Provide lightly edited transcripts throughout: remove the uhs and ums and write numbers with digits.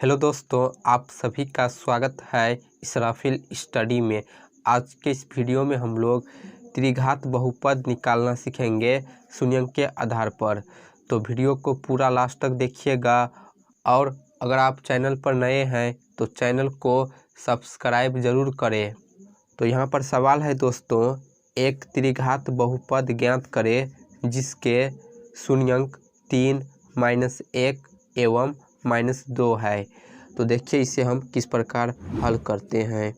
Hello दोस्तों, आप सभी का स्वागत है इसराफिल स्टडी में। आज के इस वीडियो में हम लोग त्रिघात बहुपद निकालना सीखेंगे शून्यंक के आधार पर। तो वीडियो को पूरा लास्ट तक देखिएगा और अगर आप चैनल पर नए हैं तो चैनल को सब्सक्राइब ज़रूर करें। तो यहाँ पर सवाल है दोस्तों, एक त्रिघात बहुपद ज्ञात करें जिसके शून्यंक 3, -1 एवं -2 है। तो देखिए इसे हम किस प्रकार हल करते हैं।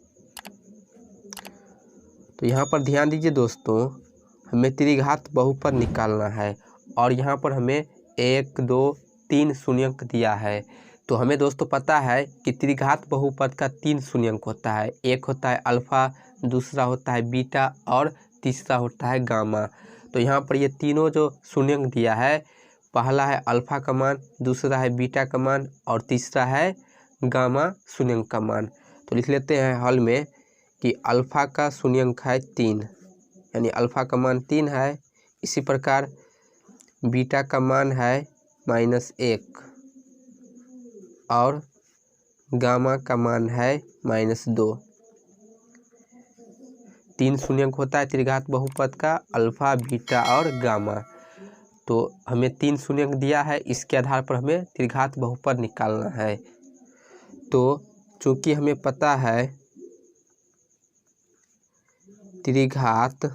तो यहाँ पर ध्यान दीजिए दोस्तों, हमें त्रिघात बहुपद निकालना है और यहाँ पर हमें 1, 2, 3 शून्यंक दिया है। तो हमें दोस्तों पता है कि त्रिघात बहुपद का 3 शून्यंक होता है। एक होता है अल्फा, दूसरा होता है बीटा और तीसरा होता है गामा। तो यहाँ पर ये तीनों जो शून्यंक दिया है, पहला है अल्फा का मान, दूसरा है बीटा का मान और तीसरा है गामा शून्यंक का मान। तो लिख लेते हैं हल में कि अल्फा का शून्यंक है 3, यानी अल्फा का मान 3 है। इसी प्रकार बीटा का मान है -1 और गामा का मान है -2। 3 शून्यंक होता है त्रिघात बहुपद का, अल्फा, बीटा और गामा। तो हमें 3 शून्यंक दिया है, इसके आधार पर हमें त्रिघात बहुपद निकालना है। तो चूंकि हमें पता है त्रिघात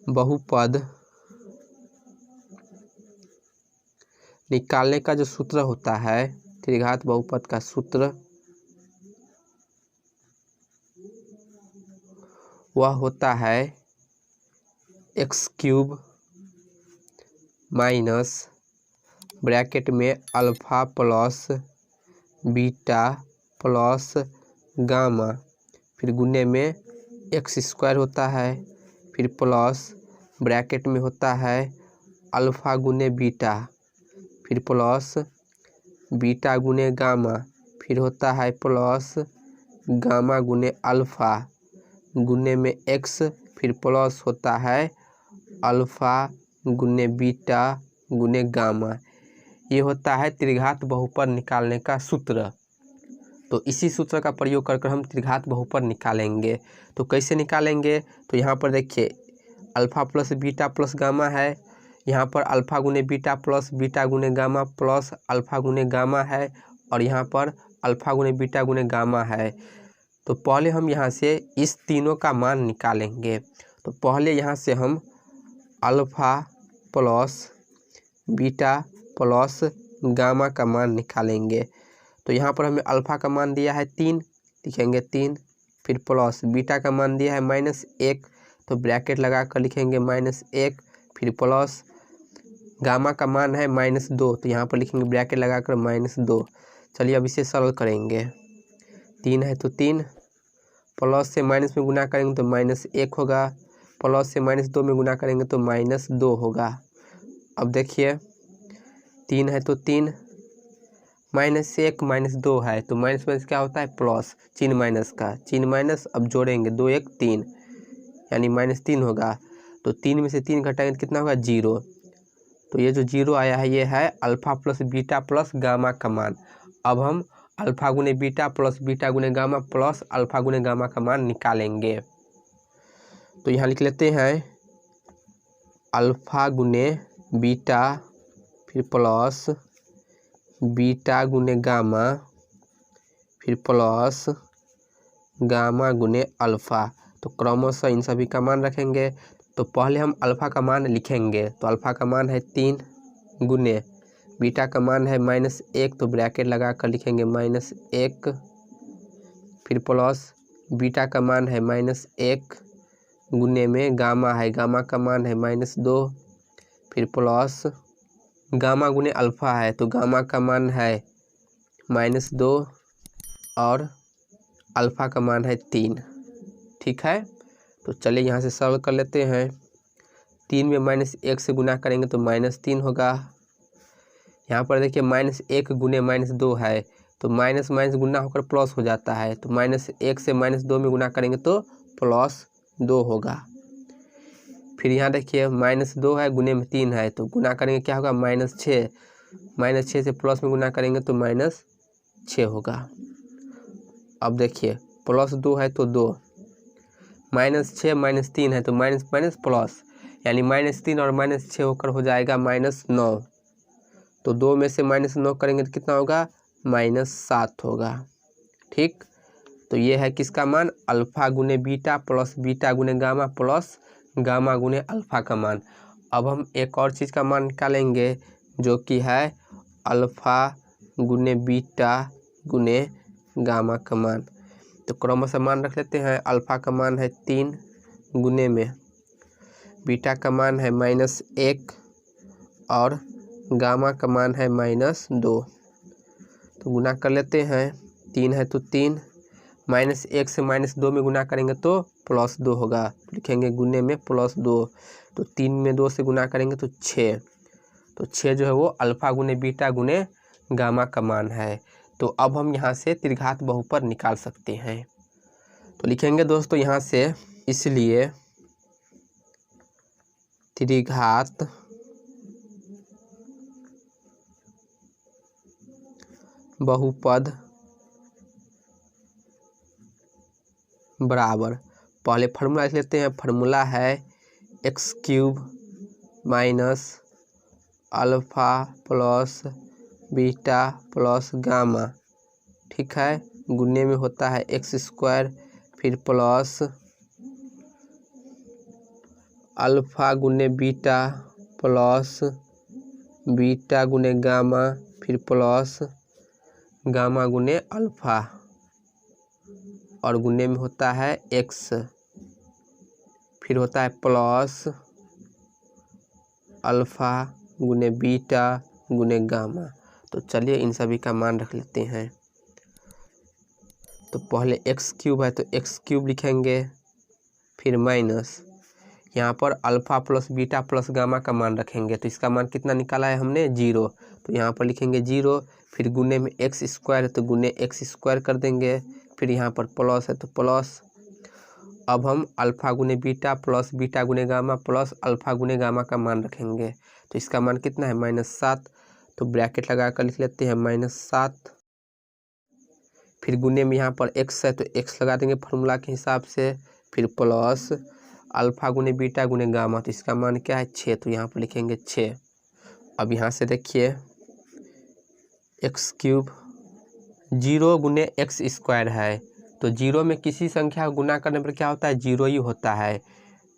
बहुपद निकालने का जो सूत्र होता है, त्रिघात बहुपद का सूत्र वह होता है x³ माइनस ब्रैकेट में alpha plus beta plus gamma, फिर गुने में x² होता है, फिर प्लस ब्रैकेट में होता है अल्फा गुने बीटा, फिर प्लस बीटा गुने गामा, फिर होता है प्लस गामा गुने अल्फा गुने में x, फिर प्लस होता है अल्फा गुने बीटा गुने गामा। ये होता है त्रिघात बहुपद निकालने का सूत्र। तो इसी सूत्र का प्रयोग कर हम त्रिघात बहुपद निकालेंगे। तो कैसे निकालेंगे? तो यहाँ पर देखिए alpha plus beta plus gamma है, यहाँ पर अल्फा गुने बीटा प्लस बीटा गुने गामा प्लस अल्फा गुने गामा है और यहाँ पर अल्फा गुने बीटा गुने गामा है। तो पहले हम यहाँ से इस तीनों का मान निकालेंगे। तो पहले यहाँ से हम alpha plus beta plus gamma का मान निकालेंगे। तो यहाँ पर हमें अल्फा का मान दिया है 3, लिखेंगे 3, फिर प्लस बीटा का मान दिया है -1, तो ब्रैकेट लगा कर लिखेंगे -1, फिर प्लस गामा का मान है -2, तो यहाँ पर लिखेंगे ब्रैकेट लगा कर -2। चलिए अब इसे सरल करेंगे। 3 है तो 3, प्लस से माइनस में गुना करेंगे तो -1 होगा, प्लस से -2 में गुना करेंगे तो -2 होगा। अब देखिए 3 है तो 3, -1 -2 है तो माइनस माइनस क्या होता है प्लस, चिन्ह माइनस का, चिन्ह माइनस, अब जोड़ेंगे 2 1 3 यानी -3 होगा। तो 3 में से 3 घटाएंगे तो कितना होगा 0। तो ये जो 0 आया है ये है alpha plus beta plus gamma का मान। अब हम अल्फा गुने बीटा प्लस बीटा गुने गामा प्लस अल्फा गुने गामा का मान निकालेंगे। तो यहाँ लिख लेते हैं अल्फा गुने बीटा फिर प्लस बीटा गुने गामा फिर प्लस गामा गुने अल्फा। तो क्रमशः इन सभी का मान रखेंगे। तो पहले हम अल्फा का मान लिखेंगे। तो अल्फा का मान है 3 गुने बीटा का मान है -1, तो ब्रैकेट लगा कर लिखेंगे -1, फिर प्लस बीटा का मान है -1 गुने में गामा है, गामा का मान है -2, फिर प्लस गामा गुने अल्फा है तो गामा का मान है -2 और अल्फा का मान है 3। ठीक है, तो चलिए यहाँ से सरल कर लेते हैं। 3 में -1 से गुना करेंगे तो -3 होगा। यहाँ पर देखिए -1 गुने -2 है तो माइनस माइनस गुना होकर प्लस हो जाता है। तो -1 से -2 में गुना करेंगे तो +2 होगा। फिर यहाँ देखिए -2 है, गुने में 3 है, तो गुना करेंगे क्या होगा -6। -6 से प्लस में गुना करेंगे तो -6 होगा। अब देखिए +2 है तो 2, -6 -3 है तो माइनस माइनस प्लस, यानी -3 और -6 होकर हो जाएगा -9। तो 2 में से -9 करेंगे तो कितना होगा -7 होगा। ठीक, तो ये है किसका मान, अल्फ़ा गुने बीटा प्लस बीटा गुने गामा प्लस गामा गुने अल्फ़ा का मान। अब हम एक और चीज़ का मान निकालेंगे जो कि है अल्फ़ा गुने बीटा गुने गामा का मान। तो क्रमशः मान रख लेते हैं। अल्फ़ा का मान है 3 गुने में, बीटा का मान है -1 और गामा का मान है -2। तो गुना कर लेते हैं, 3 है तो 3, -1 से -2 में गुना करेंगे तो +2 होगा, तो लिखेंगे गुने में +2। तो 3 में 2 से गुना करेंगे तो 6, तो 6 जो है वो अल्फ़ा गुने बीटा गुने गामा का मान है। तो अब हम यहाँ से त्रिघात बहुपद निकाल सकते हैं। तो लिखेंगे दोस्तों यहाँ से, इसलिए त्रिघात बहुपद बराबर, पहले फार्मूला लिख लेते हैं। फार्मूला है x³ minus alpha plus beta plus gamma, ठीक है, गुने में होता है x², फिर प्लस अल्फ़ा गुने बीटा प्लस बीटा गुने गामा, फिर प्लस गामा गुने अल्फ़ा और गुने में होता है x, फिर होता है प्लस अल्फ़ा गुने बीटा गुने गामा। तो चलिए इन सभी का मान रख लेते हैं। तो पहले x³ है तो x³ लिखेंगे, फिर माइनस यहाँ पर alpha plus beta plus gamma का मान रखेंगे। तो इसका मान कितना निकाला है हमने 0, तो यहाँ पर लिखेंगे 0, फिर गुने में x² है तो गुने x² कर देंगे, फिर यहाँ पर प्लस है तो प्लस। अब हम अल्फ़ा गुने बीटा प्लस बीटा गुने गामा प्लस अल्फ़ा गुने गामा का मान रखेंगे। तो इसका मान कितना है -7, तो ब्रैकेट लगा कर लिख लेते हैं -7, फिर गुने में यहाँ पर x है तो x लगा देंगे फार्मूला के हिसाब से, फिर प्लस अल्फ़ा गुने बीटा गुने गामा, तो इसका मान क्या है 6, तो यहाँ पर लिखेंगे 6। अब यहाँ से देखिए x³ 0 गुने x² है, तो 0 में किसी संख्या को गुना करने पर क्या होता है 0 ही होता है।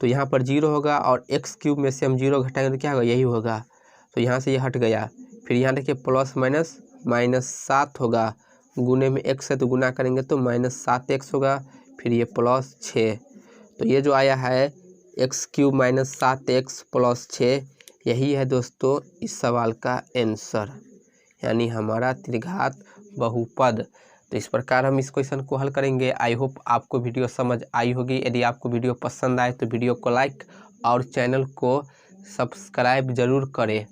तो यहाँ पर 0 होगा और x³ में से हम 0 घटाएंगे तो क्या होगा यही होगा, तो यहाँ से ये हट गया। फिर यहाँ देखिए प्लस माइनस -7 होगा, गुने में x है तो गुना करेंगे तो -7x होगा, फिर ये +6। तो ये जो आया है x³ -7x + 6, यही है दोस्तों इस सवाल का आंसर, यानी हमारा त्रिघात बहुपद। तो इस प्रकार हम इस क्वेश्चन को हल करेंगे। आई होप आपको वीडियो समझ आई होगी। यदि आपको वीडियो पसंद आए तो वीडियो को लाइक और चैनल को सब्सक्राइब ज़रूर करें।